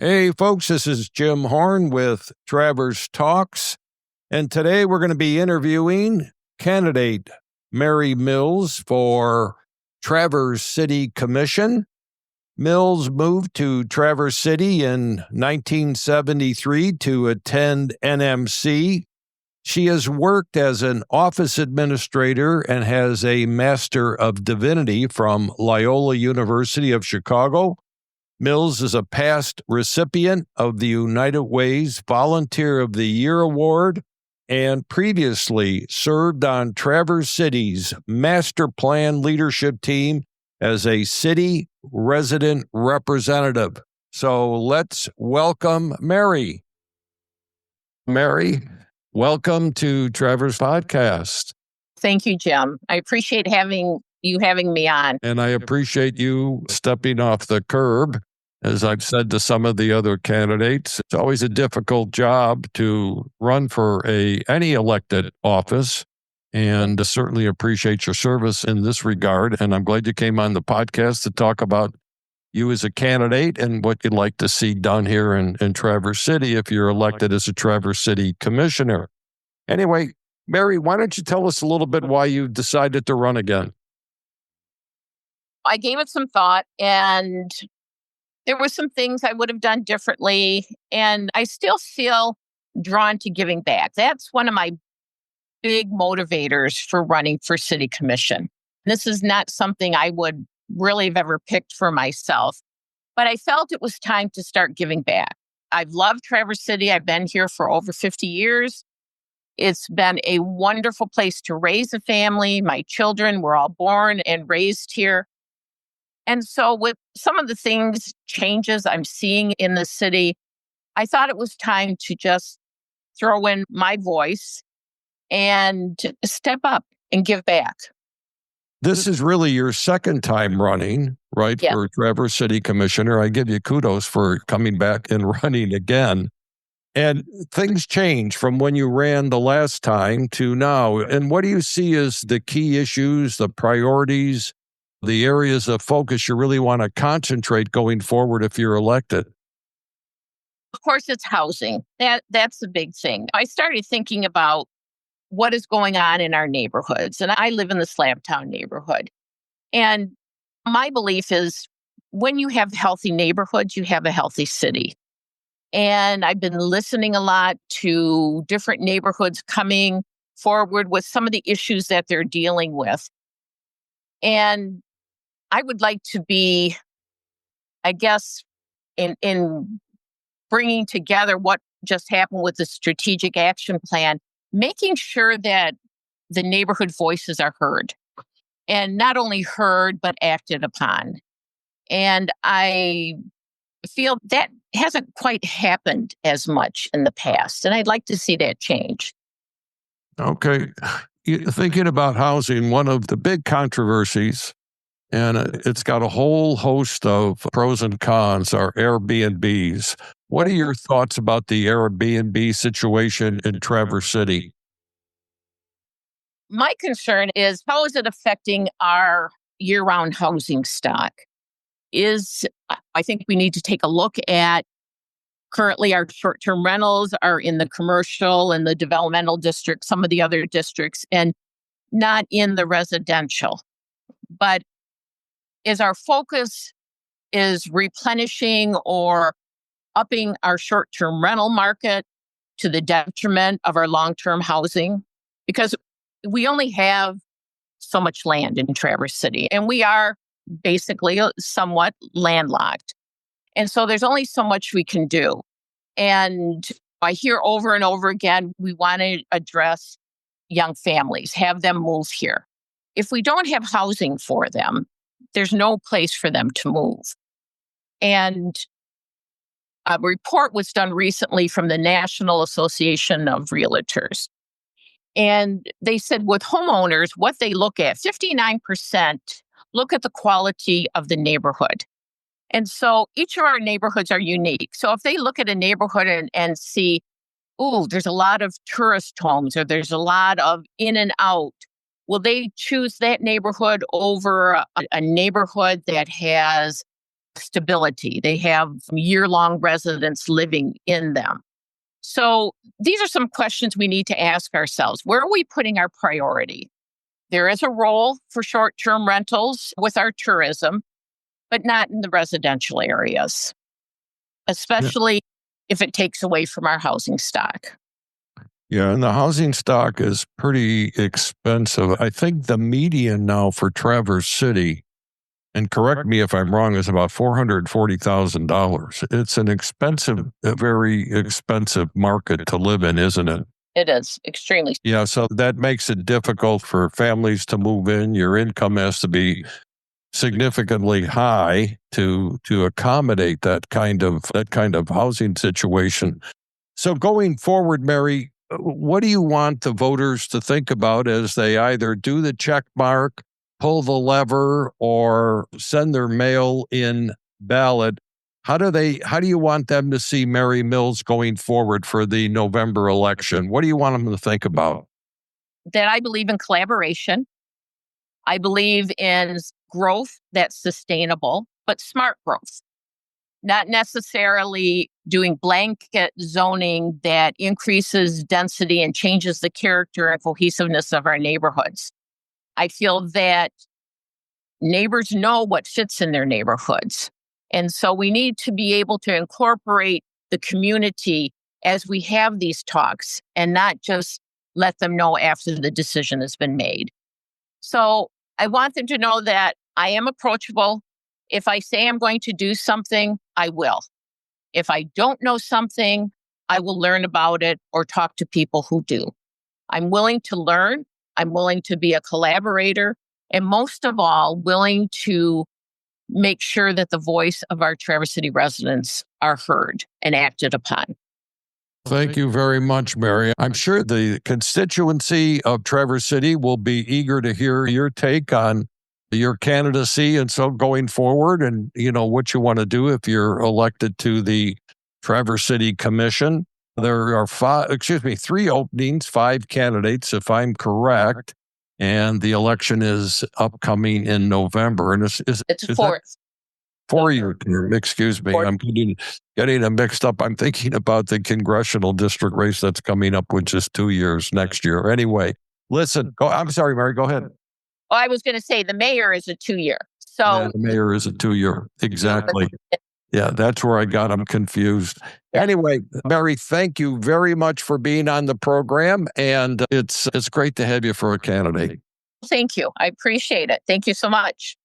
Hey, folks, this is Jim Horn with Travers Talks, and today we're going to be interviewing candidate Mary Mills for Traverse City Commission. Mills moved to Traverse City in 1973 to attend NMC. She has worked as an office administrator and has a Master of Divinity from Loyola University of Chicago. Mills is a past recipient of the United Way's Volunteer of the Year Award and previously served on Traverse City's Master Plan Leadership Team as a city resident representative. So let's welcome Mary. Mary, welcome to Traverse Podcast. Thank you, Jim. I appreciate having me on. And I appreciate you stepping off the curb. As I've said to some of the other candidates, it's always a difficult job to run for any elected office, and certainly appreciate your service in this regard. And I'm glad you came on the podcast to talk about you as a candidate and what you'd like to see done here in Traverse City if you're elected as a Traverse City Commissioner. Anyway, Mary, why don't you tell us a little bit why you decided to run again? I gave it some thought, and there were some things I would have done differently, and I still feel drawn to giving back. That's one of my big motivators for running for city commission. This is not something I would really have ever picked for myself, but I felt it was time to start giving back. I've loved Traverse City. I've been here for over 50 years. It's been a wonderful place to raise a family. My children were all born and raised here. And so with some of the changes I'm seeing in the city, I thought it was time to just throw in my voice and step up and give back. This is really your second time running, right, Yeah. for Traverse City Commissioner. I give you kudos for coming back and running again. And things change from when you ran the last time to now. And what do you see as the key issues, the priorities, the areas of focus you really want to concentrate going forward if you're elected? Of course, it's housing. That's the big thing. I started thinking about what is going on in our neighborhoods. And I live in the Slabtown neighborhood. And my belief is when you have healthy neighborhoods, you have a healthy city. And I've been listening a lot to different neighborhoods coming forward with some of the issues that they're dealing with. And I would like to be, I guess, in bringing together what just happened with the strategic action plan, making sure that the neighborhood voices are heard, and not only heard, but acted upon. And I feel that hasn't quite happened as much in the past, and I'd like to see that change. Okay. Thinking about housing, one of the big controversies, and it's got a whole host of pros and cons, are Airbnbs. What are your thoughts about the Airbnb situation in Traverse City? My concern is, how is it affecting our year-round housing stock? I think we need to take a look at, currently our short-term rentals are in the commercial and the developmental district, some of the other districts, and not in the residential. But is our focus is replenishing or upping our short-term rental market to the detriment of our long-term housing? Because we only have so much land in Traverse City, and we are basically somewhat landlocked. And so there's only so much we can do. And I hear over and over again, we want to address young families, have them move here. If we don't have housing for them, there's no place for them to move. And a report was done recently from the National Association of Realtors. And they said with homeowners, what they look at, 59% look at the quality of the neighborhood. And so each of our neighborhoods are unique. So if they look at a neighborhood and see, oh, there's a lot of tourist homes or there's a lot of in and out, will they choose that neighborhood over a neighborhood that has stability. They have year-long residents living in them. So these are some questions we need to ask ourselves. Where are we putting our priority? There is a role for short-term rentals with our tourism, but not in the residential areas, especially if it takes away from our housing stock. Yeah, and the housing stock is pretty expensive. I think the median now for Traverse City, and correct me if I'm wrong, is about $440,000. It's an expensive, a very expensive market to live in, isn't it? It is extremely. Yeah, so that makes it difficult for families to move in. Your income has to be significantly high to accommodate that kind of housing situation. So going forward, Mary, what do you want the voters to think about as they either do the check mark, pull the lever, or send their mail-in ballot? How do you want them to see Mary Mills going forward for the November election? What do you want them to think about? That I believe in collaboration. I believe in growth that's sustainable, but smart growth. Not necessarily doing blanket zoning that increases density and changes the character and cohesiveness of our neighborhoods. I feel that neighbors know what fits in their neighborhoods. And so we need to be able to incorporate the community as we have these talks and not just let them know after the decision has been made. So I want them to know that I am approachable. If I say I'm going to do something, I will. If I don't know something, I will learn about it or talk to people who do. I'm willing to learn. I'm willing to be a collaborator. And most of all, willing to make sure that the voice of our Traverse City residents are heard and acted upon. Thank you very much, Mary. I'm sure the constituency of Traverse City will be eager to hear your take on your candidacy and so going forward, and what you want to do if you're elected to the Traverse City Commission. There are 3 openings, 5 candidates, if I'm correct, and the election is upcoming in November. And it's fourth. 4-year term, excuse me. I'm getting them mixed up. I'm thinking about the congressional district race that's coming up, which is 2 years next year. Anyway, listen, I'm sorry, Mary, go ahead. Oh, I was going to say the mayor is a 2-year. So yeah, the mayor is a 2-year. Exactly. Yeah, that's where I got them confused. Anyway, Mary, thank you very much for being on the program. And it's great to have you for a candidate. Thank you. I appreciate it. Thank you so much.